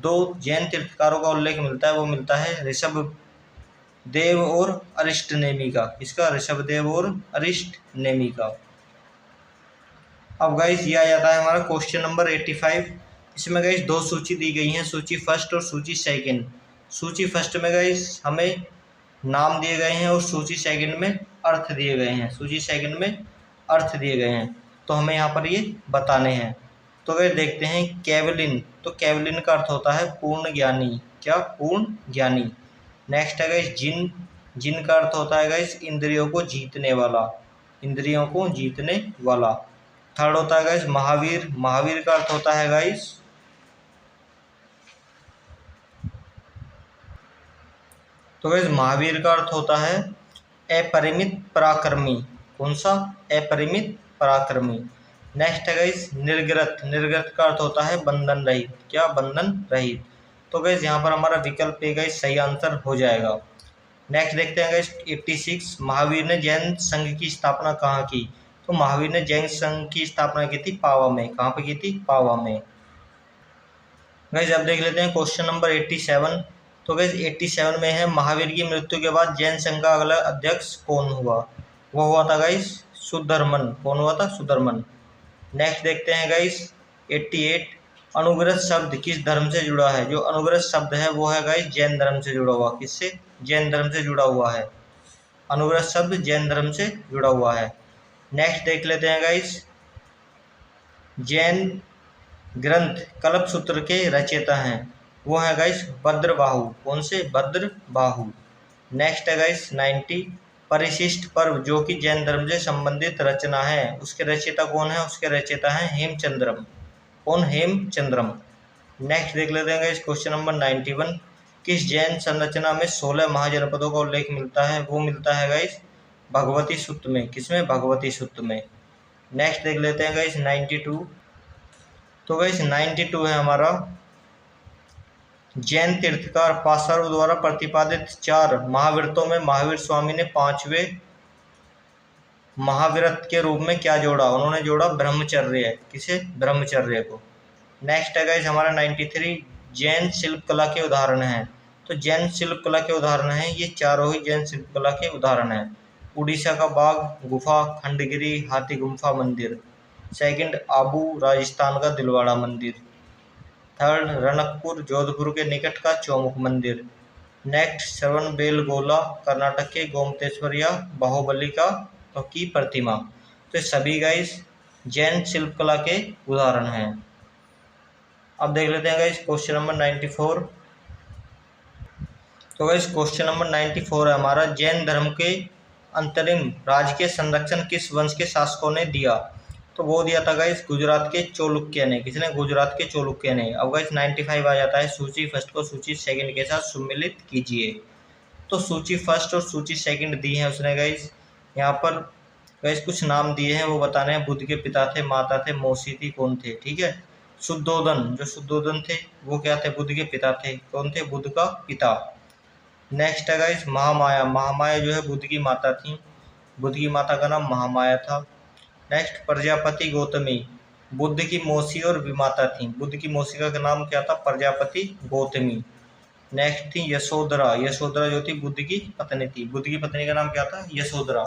2 जैन तीर्थकारों का उल्लेख मिलता है वो मिलता है ऋषभदेव और अरिष्टनेमी का। इसका ऋषभदेव और अरिष्टनेमी का। अब गाइस ये आ जाता है हमारा क्वेश्चन नंबर 85। इसमें गाइस दो सूची दी गई हैं, सूची फर्स्ट और सूची सेकंड। सूची फर्स्ट में गाइस हमें नाम दिए गए हैं और सूची सेकंड में अर्थ दिए गए हैं, सूची सेकंड में अर्थ दिए गए हैं, तो हमें यहाँ पर ये बताने हैं। तो गाइस देखते हैं केवलिन, तो केवलिन का अर्थ होता है पूर्ण ज्ञानी, क्या पूर्ण ज्ञानी। नेक्स्ट है गाइस जिन, जिन का अर्थ होता है गाइस इंद्रियों को जीतने वाला, इंद्रियों को जीतने वाला। थर्ड होता है गाइस महावीर, महावीर का अर्थ होता है गाइस, तो गाइस महावीर का अर्थ होता है अपरिमित पराक्रमी। कौन सा? अपरिमित पराक्रमी। नेक्स्ट है गाइस निर्ग्रत, निर्ग्रत का अर्थ होता है बंधन रहित, क्या बंधन रहित। तो गाइस यहाँ पर हमारा विकल्प ए गाइस सही आंसर हो जाएगा। नेक्स्ट देखते हैं गाइस 86, महावीर ने जैन संघ की स्थापना कहाँ की? तो महावीर ने जैन संघ की स्थापना की थी पावा में। कहाँ पे की थी? पावा में। गाइस अब देख लेते हैं क्वेश्चन नंबर 87। तो गाइस 87 में है महावीर की मृत्यु के बाद जैन संघ का अगला अध्यक्ष कौन हुआ? वो हुआ था गाइस सुधर्मन। कौन हुआ था? सुधर्मन। नेक्स्ट देखते हैं गाइस 88, अनुग्रत शब्द किस धर्म से जुड़ा है? जो अनुग्रत शब्द है वो है गाइस जैन धर्म से जुड़ा हुआ। किससे? जैन धर्म से जुड़ा हुआ है। अनुग्रत शब्द जैन धर्म से जुड़ा हुआ है। नेक्स्ट देख लेते हैं गाइस जैन ग्रंथ कल्पसूत्र के रचयिता हैं, वो है गाइस भद्रबाहु। कौन से? भद्रबाहु। नेक्स्ट है गाइस 90, परिशिष्ट पर्व जो कि जैन धर्म से संबंधित रचना है, उसके रचयिता कौन है? उसके रचयिता हैं हेमचंद्रम। कौन? हेमचंद्रम। नेक्स्ट देख लेते हैं गाइस क्वेश्चन नंबर 91, किस जैन संरचना में 16 महाजनपदों का उल्लेख मिलता है? वो मिलता है गाइस भगवती सूत्र में। किसमें? भगवती सूत्र में। नेक्स्ट देख लेते हैं गाइस 92। तो गाइस 92 है हमारा जैन तीर्थकार पासर्व द्वारा प्रतिपादित 4 महाव्रतों में महावीर स्वामी ने 5वें महाव्रत के रूप में क्या जोड़ा? उन्होंने जोड़ा ब्रह्मचर्य। किसे? ब्रह्मचर्य को। नेक्स्ट है गाइस हमारा 93, जैन शिल्पकला के उदाहरण हैं। तो जैन शिल्पकला के उदाहरण हैं ये चारों ही जैन शिल्पकला के उदाहरण हैं। उड़ीसा का बाघ गुफा, खंडगिरी हाथी गुम्फा मंदिर। सेकंड आबू राजस्थान का दिलवाड़ा मंदिर। थर्ड रणकपुर जोधपुर के निकट का चौमुख मंदिर। नेक्स्ट श्रवण बेलगोला कर्नाटक के गोमतेश्वर या बाहुबली का तो की प्रतिमा। तो सभी गाइस जैन शिल्पकला के उदाहरण हैं। अब देख लेते हैं गाइस क्वेश्चन नंबर 94। तो गाइस क्वेश्चन नंबर 94 है हमारा जैन धर्म के अंतरिम राजकीय संरक्षण किस वंश के शासकों ने दिया? तो वो दिया था गाइस गुजरात के चालुक्य ने। किसने? गुजरात के चालुक्य ने। अब गाइस 95 आ जाता है, सूची फर्स्ट को सूची सेकंड के साथ सम्मिलित कीजिए। तो सूची फर्स्ट और सूची सेकंड दी है उसने गाइस। यहाँ पर गाइस कुछ नाम दिए हैं वो बताने हैं। बुद्ध के पिता थे, माता थे, मौसी थी, कौन थे? ठीक है। शुद्धोधन, जो शुद्धोधन थे वो क्या थे? बुद्ध के पिता थे। कौन थे? बुद्ध का पिता। नेक्स्ट है गाइस महामाया, महामाया जो है बुद्ध की माता थी। बुद्ध की माता का नाम महामाया था। नेक्स्ट प्रजापति गौतमी, बुद्ध की मौसी और विमाता थी। बुद्ध की मौसी का नाम क्या था? प्रजापति गौतमी। नेक्स्ट थी यशोधरा, यशोधरा जो थी बुद्ध की पत्नी थी। बुद्ध की पत्नी का नाम क्या था? यशोधरा।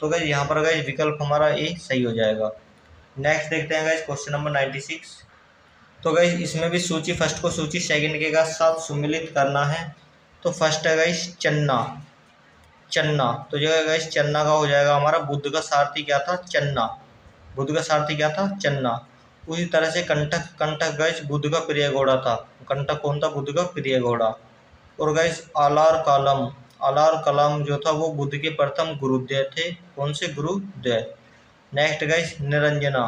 तो गाइस यहाँ पर गाइस विकल्प हमारा ए सही हो जाएगा। नेक्स्ट देखते हैं गाइस क्वेश्चन नंबर 96। तो गाइस इसमें भी सूची फर्स्ट को सूची सेकंड के साथ सम्मिलित करना है। तो फर्स्ट है गाइस चन्ना, चन्ना। तो जो है गाइस चन्ना का हो जाएगा हमारा बुद्ध का सारथी क्या था? चन्ना। बुद्ध का सारथी क्या था? चन्ना। उसी तरह से कंटक, कंटक गाइस बुद्ध का प्रिय घोड़ा था। कंटक कौन था? बुद्ध का प्रिय घोड़ा। और गाइस आलार कालम, आलार कलाम जो था वो बुद्ध के प्रथम गुरुदेव थे। कौन से? गुरुदेव। नेक्स्ट गाइस निरंजना,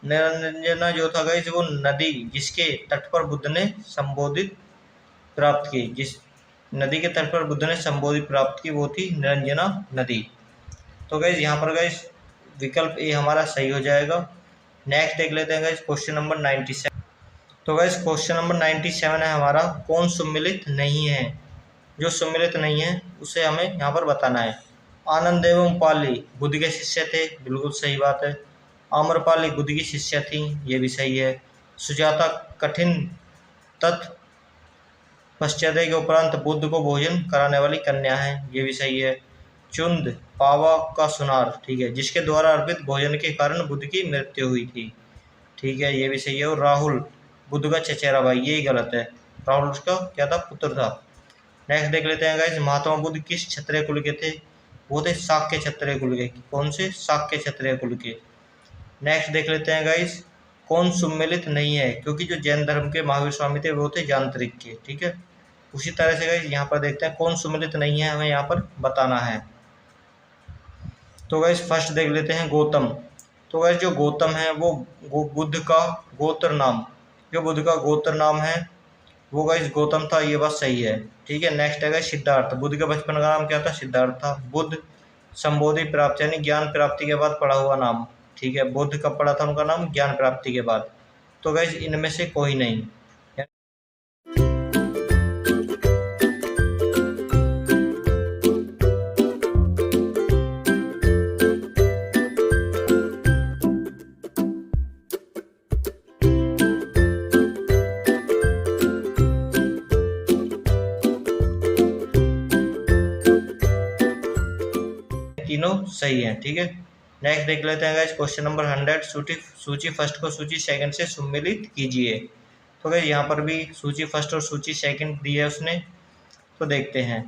निरंजना जो था गाइस वो नदी जिसके तट पर बुद्ध ने संबोधित प्राप्त की, जिस नदी के तट पर बुद्ध ने संबोधित प्राप्त की वो थी निरंजना नदी। तो गाइस यहाँ पर गाइस विकल्प ए हमारा सही हो जाएगा। नेक्स्ट देख लेते हैं गाइस क्वेश्चन नंबर 97। तो गाइस क्वेश्चन नंबर 97 है हमारा कौन सम्मिलित नहीं है? जो सम्मिलित नहीं है उसे हमें यहाँ पर बताना है। आनंद एवं पाली बुद्ध के शिष्य थे, बिल्कुल सही बात है। आम्रपाली बुद्ध की शिष्य थी, ये भी सही है। सुजाता कठिन तत् पश्चात के उपरांत बुद्ध को भोजन कराने वाली कन्या है, ये भी सही है। चुंद पावा का सुनार, ठीक है, जिसके द्वारा अर्पित भोजन के कारण बुद्ध की मृत्यु हुई थी, ठीक है, ये भी सही है। और राहुल बुद्ध का चचेरा भाई, यही गलत है, राहुल उसका क्या था, पुत्र था। नेक्स्ट देख लेते हैं गाइस, महात्मा बुद्ध किस क्षत्रिय कुल के थे? वो थे शाक्य क्षत्रिय कुल के। कौन से? शाक्य क्षत्रिय कुल के। नेक्स्ट देख लेते हैं गाइस, कौन सुम्मिलित नहीं है? क्योंकि जो जैन धर्म के महावीर स्वामी थे वो थे यांत्रिक के, ठीक है। उसी तरह से गाइस यहाँ पर देखते हैं कौन सुम्मिलित नहीं है, हमें यहाँ पर बताना है। तो गाइस फर्स्ट देख लेते हैं गौतम। तो गाइस जो गौतम है वो बुद्ध का गोत्र नाम, जो बुद्ध का गोत्र नाम है वो गाइस गौतम था, ये बात सही है, ठीक है। नेक्स्ट है गाइस सिद्धार्थ। बुद्ध के बचपन का नाम क्या था? सिद्धार्थ था। बुद्ध संबोधि प्राप्त यानी ज्ञान प्राप्ति के बाद पढ़ा हुआ नाम, ठीक है। बुद्ध कब पढ़ा था उनका नाम? ज्ञान प्राप्ति के बाद। तो गाइस इनमें से कोई नहीं। तीनों सही हैं, ठीक है। नेक्स्ट देख लेते हैं गाइस क्वेश्चन नंबर 100। सूची फर्स्ट को सूची सेकंड से सम्मिलित कीजिए। तो गाइस यहाँ पर भी सूची फर्स्ट और सूची सेकंड दी है उसने, तो देखते हैं।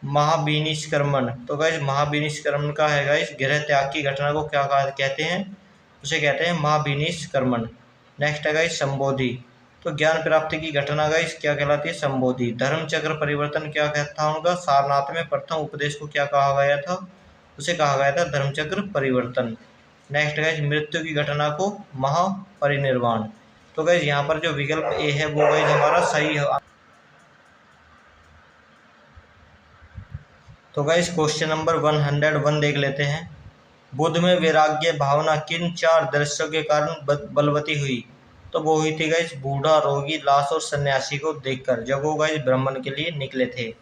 महाविनिष्क्रमण। तो गाइस महाविनिष्क्रमण का है गाइस गृह त्याग की घटना को क्या कहते हैं? उसे कहते हैं महाविनिष्क्रमण। नेक्स्ट है गाइस संबोधि। तो ज्ञान प्राप्ति की घटना गाइस क्या कहलाती है? संबोधि। धर्म चक्र परिवर्तन क्या कहता है उनका? सारनाथ में प्रथम उपदेश को क्या कहा गया था? उसे कहा गया था धर्मचक्र परिवर्तन। नेक्स्ट गाइस मृत्यु की घटना को महापरिनिर्वाण। तो गाइस यहाँ पर जो विकल्प ए है वो गाइस हमारा सही है। तो गाइस क्वेश्चन नंबर 101 देख लेते हैं। बुद्ध में वैराग्य भावना किन 4 दृश्यों के कारण बलवती हुई? तो वो हुई थी गाइस बूढ़ा, रोगी, लाश और सन्यासी को देखकर, जब वो गाइस भ्रमण के लिए निकले थे।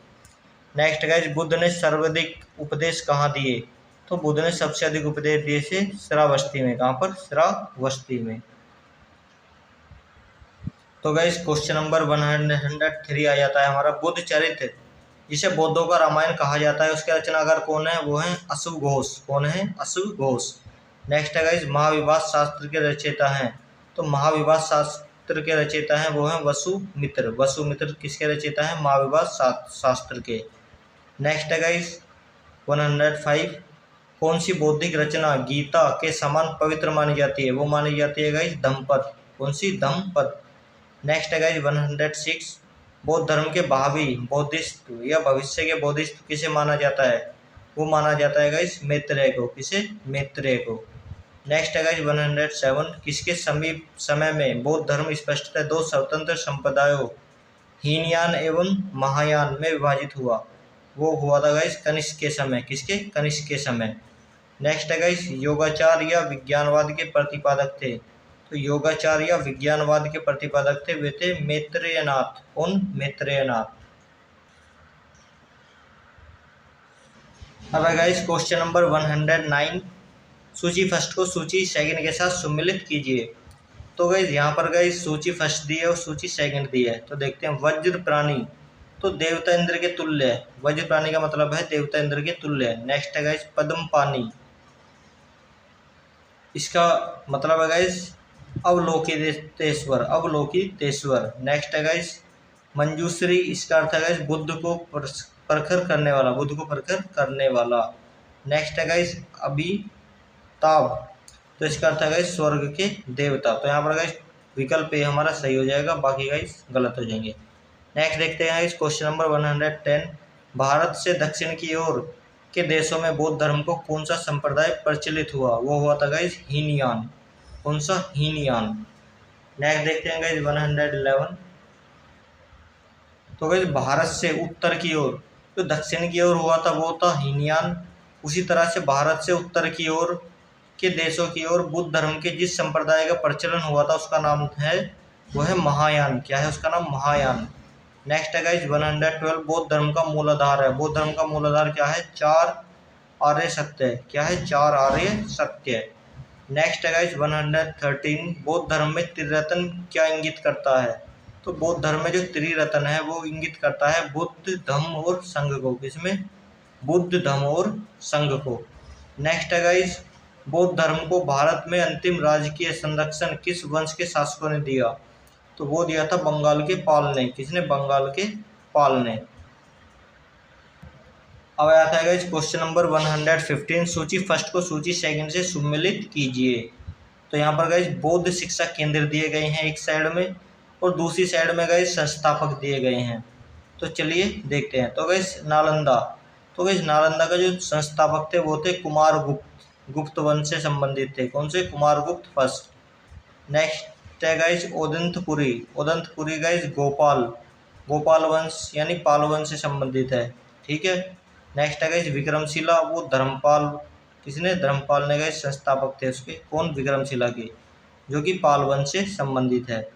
नेक्स्ट गाइस बुद्ध ने सर्वाधिक उपदेश कहाँ दिए? तो बुद्ध ने सबसे अधिक उपदेश दिए से श्रावस्ती में। कहाँ पर? श्रावस्ती में। तो गाइस क्वेश्चन नंबर 103 आ जाता है हमारा बुद्ध चरित्र, जिसे बौद्धों का रामायण कहा जाता है, उसके रचनाकार कौन है? वो है अश्व घोष। कौन है? अश्व घोष। नेक्स्ट है गाइस महाविभाष शास्त्र के रचयिता हैं। तो महाविभाष शास्त्र के रचयिता हैं वो हैं वसुमित्र। वसुमित्र किसके रचयिता हैं? महाविभाष शास्त्र के। नेक्स्ट है गाइस 105। कौन सी बौद्धिक रचना गीता के समान पवित्र मानी जाती है? वो मानी जाती है गाइस धम्मपद। कौन सी? धम्मपद। नेक्स्ट है गाइस 106। बौद्ध धर्म के भावी बोधिसत्व या भविष्य के बोधिसत्व किसे माना जाता है? वो माना जाता है गाइस मैत्रेय को। किसे? मैत्रेय को। नेक्स्ट है गाइस 107। किसके समीप समय में बौद्ध धर्म स्पष्टतः 2 स्वतंत्र संप्रदायों हीनयान एवं महायान में विभाजित हुआ? वो हुआ था गाइस कनिष्क के समय। किसके? कनिष्क के समय। नेक्स्ट है गाइस योगाचार या विज्ञानवाद के प्रतिपादक थे। तो योगाचार या विज्ञानवाद के प्रतिपादक थे वे थे मैत्रेयनाथ। कौन? मैत्रेयनाथ। अब है गाइस क्वेश्चन नंबर 109। सूची फर्स्ट को सूची सेकंड के साथ सम्मिलित कीजिए। तो गाइस यहाँ पर गाइस सूची फर्स्ट दी है और सूची सेकंड दी है, तो देखते हैं। वज्र प्राणी तो देवता इंद्र के तुल्य है। वज्र प्राणी का मतलब है देवता इंद्र के तुल्य है। नेक्स्ट है गाइस पद्म पानी, इसका मतलब है गाइस अवलोकितेश्वर। अवलोकितेश्वर। नेक्स्ट है गाइस मंजूश्री, इसका अर्थ है गाइस बुद्ध को परखर करने वाला। बुद्ध को परखर करने वाला। नेक्स्ट है गाइस अभिताभ, तो इसका अर्थ है गाइस स्वर्ग के देवता। तो यहाँ पर गाइस विकल्प ए हमारा सही हो जाएगा, बाकी गाइस गलत हो जाएंगे। नेक्स्ट देखते हैं इस क्वेश्चन नंबर 110। भारत से दक्षिण की ओर के देशों में बौद्ध धर्म को कौन सा संप्रदाय प्रचलित हुआ? वो हुआ था गाइस हीनयान। कौन सा? हीनयान। नेक्स्ट देखते हैं गाइस 111। तो गाइस भारत से उत्तर की ओर, जो दक्षिण की ओर हुआ था वो था हीनयान। उसी तरह से भारत से उत्तर की ओर के देशों की ओर बुद्ध धर्म के जिस संप्रदाय का प्रचलन हुआ था उसका नाम है वो है महायान। क्या है उसका नाम? महायान। नेक्स्ट है गाइस 112। बौद्ध धर्म का मूलाधार है। बौद्ध धर्म का मूलाधार क्या है? 4 आर्य सत्य। क्या है? 4 आर्य सत्य। नेक्स्ट है गाइस 113। बौद्ध धर्म में त्रिरत्न क्या इंगित करता है? तो बौद्ध धर्म में जो त्रिरत्न है वो इंगित करता है बुद्ध, धम्म और संघ को। किसमें? बुद्ध धम्म और संघ को। नेक्स्ट है गाइस, बौद्ध धर्म को भारत में अंतिम राजकीय संरक्षण किस वंश के शासकों ने दिया? तो वो दिया था बंगाल के पाल ने। किसने? बंगाल के पाल ने। अब आता है गाइस क्वेश्चन नंबर 115, सूची फर्स्ट को सूची सेकंड से सम्मिलित कीजिए। तो यहाँ पर गाइस बौद्ध शिक्षा केंद्र दिए गए हैं एक साइड में, और दूसरी साइड में गाइस संस्थापक दिए गए हैं। तो चलिए देखते हैं। तो गाइस नालंदा, तो गाइस नालंदा का जो संस्थापक थे वो थे कुमारगुप्त, गुप्त वंश से संबंधित थे। कौन से? कुमारगुप्त फर्स्ट। नेक्स्ट है गाइस ओदंतपुरी, ओदंतपुरी गाइस गोपाल, गोपाल वंश यानी पाल वंश से संबंधित है। ठीक है। नेक्स्ट है गाइस विक्रमशिला, वो धर्मपाल, किसने? धर्मपाल ने गाइस संस्थापक थे उसके। कौन? विक्रमशिला के, जो कि पाल वंश से संबंधित है।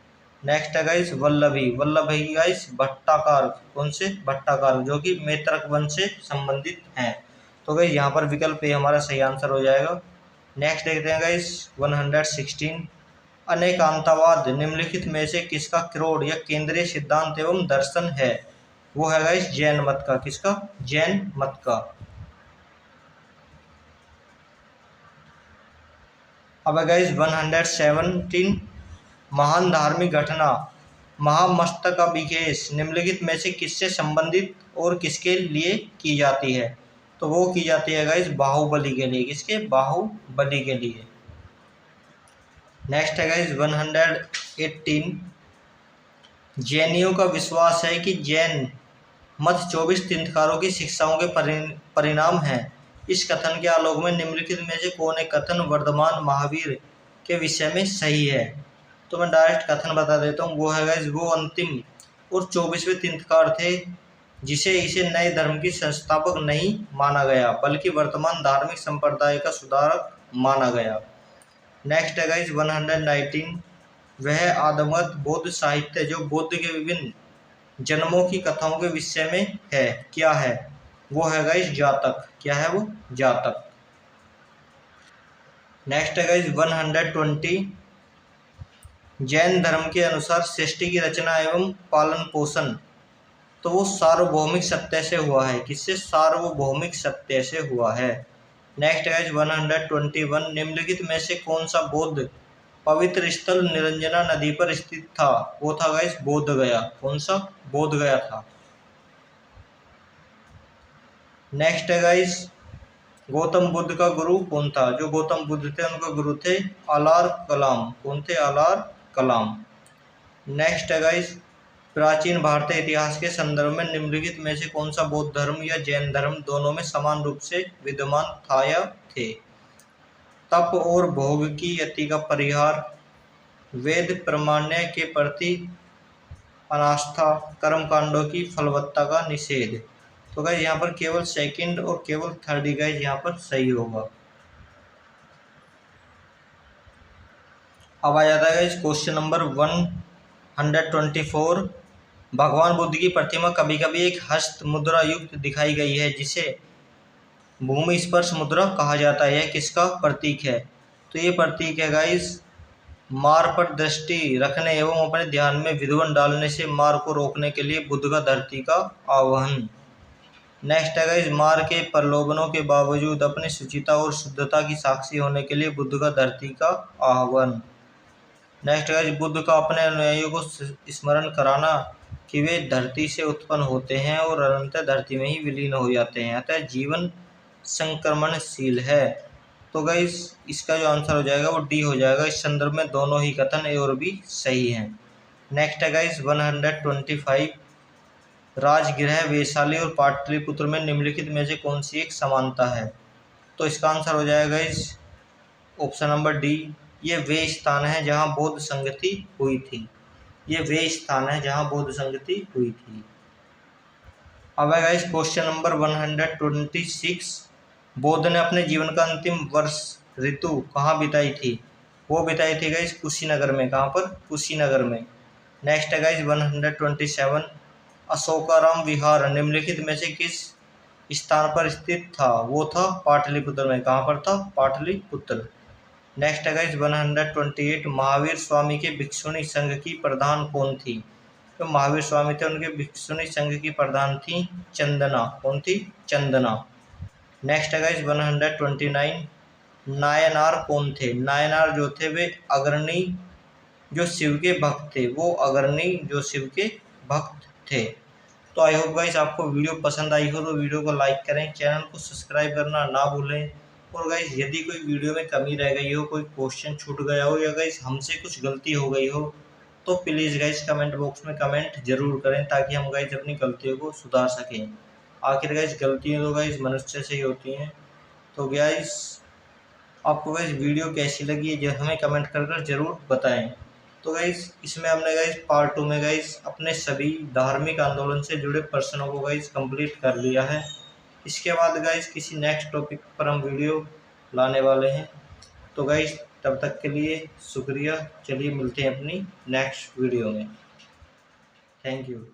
नेक्स्ट है गाइस वल्लभी, वल्लभी गाइस भट्टाकार, कौन से? भट्टाकार, जो कि मैत्रक वंश से संबंधित हैं। तो गाइस यहाँ पर विकल्प ए हमारा सही आंसर हो जाएगा। नेक्स्ट देखते हैं गाइस 116, अनेकांतवाद निम्नलिखित में से किसका क्रोड या केंद्रीय सिद्धांत एवं दर्शन है? वो है गाइस जैन मत का। किसका? जैन मत का। अब है गाइस 117, महान धार्मिक घटना महामस्तकाभिषेक निम्नलिखित में से किससे संबंधित और किसके लिए की जाती है? तो वो की जाती है गाइस बाहुबली के लिए। किसके? बाहुबली के लिए। नेक्स्ट है गाइस 118, जैनियों का विश्वास है कि जैन मत 24 तीर्थंकरों की शिक्षाओं के परिणाम हैं। इस कथन के आलोक में निम्नलिखित में से कौन एक कथन वर्धमान महावीर के विषय में सही है? तो मैं डायरेक्ट कथन बता देता हूँ। वो है गाइस वो अंतिम और 24वें तीर्थंकर थे जिसे इसे नए धर्म की संस्थापक नहीं माना गया, बल्कि वर्तमान धार्मिक संप्रदाय का सुधारक माना गया। नेक्स्ट है गाइस 119, वह आदमगत बौद्ध साहित्य जो बुद्ध के विभिन्न जन्मों की कथाओं के विषय में है, क्या है? वो है गाइस जातक। क्या है वो? जातक। नेक्स्ट है गाइस 120, जैन धर्म के अनुसार सृष्टि की रचना एवं पालन पोषण तो वो सार्वभौमिक सत्य से हुआ है। किससे? सार्वभौमिक सत्य से हुआ है। नेक्स्ट है 121, निम्नलिखित में से कौन सा बौद्ध पवित्र स्थल निरंजना नदी पर स्थित था? वो था गाइस बोध गया। कौन सा? बोध गया था। नेक्स्ट है गाइस गौतम बुद्ध का गुरु कौन था? जो गौतम बुद्ध थे उनका गुरु थे अलार कलाम। कौन थे? अलार कलाम। नेक्स्ट है गाइस प्राचीन भारतीय इतिहास के संदर्भ में निम्नलिखित में से कौन सा बौद्ध धर्म या जैन धर्म दोनों में समान रूप से विद्यमान था या थे? तप और भोग की यति का परिहार, वेद प्रमाण्य के प्रति अनास्था, कर्मकांडों की फलवत्ता का निषेध। तो गाइस यहाँ पर केवल सेकंड और केवल थर्ड ही गाइस यहाँ पर सही होगा। अब आ जाता है गाइस क्वेश्चन नंबर 124, भगवान बुद्ध की प्रतिमा कभी कभी एक हस्त मुद्रा युक्त दिखाई गई है जिसे भूमि स्पर्श मुद्रा कहा जाता है। यह किसका प्रतीक है? तो ये प्रतीक है गाइस मार पर दृष्टि रखने एवं अपने ध्यान में विध्वंस डालने से मार को रोकने के लिए बुद्ध का धरती का आह्वान। नेक्स्ट है गाइस मार के प्रलोभनों के बावजूद अपनी शुचिता और शुद्धता की साक्षी होने के लिए बुद्ध का धरती का आह्वान। नेक्स्ट गाइस बुद्ध का अपने अनुयायियों को स्मरण कराना कि वे धरती से उत्पन्न होते हैं और अनंत धरती में ही विलीन हो जाते हैं, अतः जीवन संक्रमणशील है। तो गाइस इसका जो आंसर हो जाएगा वो डी हो जाएगा। इस संदर्भ में दोनों ही कथन ए और बी सही हैं। नेक्स्ट है गाइस 125, राजगृह वैशाली और पाटलिपुत्र में निम्नलिखित में से कौन सी एक समानता है? तो इसका आंसर हो जाएगा इस ऑप्शन नंबर डी, ये वे स्थान है जहां बौद्ध संगति हुई थी। ये वे स्थान है जहां बौद्ध संगति हुई थी। अब है गाइस क्वेश्चन नंबर 126, बौद्ध ने अपने जीवन का अंतिम वर्ष ऋतु कहाँ बिताई थी? वो बिताई थी गाइस कुशीनगर में। कहाँ पर? कुशीनगर में। नेक्स्ट है गाइस 127, अशोकाराम विहार निम्नलिखित में से किस स्थान पर स्थित था? वो था पाटलिपुत्र में। कहाँ पर था? पाटलिपुत्र। नेक्स्ट है गाइस 128, महावीर स्वामी के भिक्षुणी संघ की प्रधान कौन थी? तो महावीर स्वामी थे उनके भिक्षुणी संघ की प्रधान थी चंदना। कौन थी? चंदना। नेक्स्ट है गाइस 129, नायनार कौन थे? नायनार जो थे वे अग्रणी जो शिव के भक्त थे, वो अग्रणी जो शिव के भक्त थे। तो आई होप गाइस आपको वीडियो पसंद आई हो तो वीडियो को लाइक करें, चैनल को सब्सक्राइब करना ना भूलें। और गाइस यदि कोई वीडियो में कमी रह गई हो, कोई क्वेश्चन छूट गया हो या गाइस हमसे कुछ गलती हो गई हो तो प्लीज़ गाइस कमेंट बॉक्स में कमेंट जरूर करें ताकि हम गाइस अपनी गलतियों को सुधार सकें। आखिर गाइस गलतियाँ तो गाइस मनुष्य से ही होती हैं। तो गाइस आपको गाइस वीडियो कैसी लगी है जो हमें कमेंट कर जरूर बताएं। तो गाइस इसमें हमने गाइस पार्ट 2 में गाइस अपने सभी धार्मिक आंदोलन से जुड़े प्रश्नों को गाइस कंप्लीट कर लिया है। इसके बाद गाइस किसी नेक्स्ट टॉपिक पर हम वीडियो लाने वाले हैं। तो गाइस तब तक के लिए शुक्रिया। चलिए मिलते हैं अपनी नेक्स्ट वीडियो में। Thank you.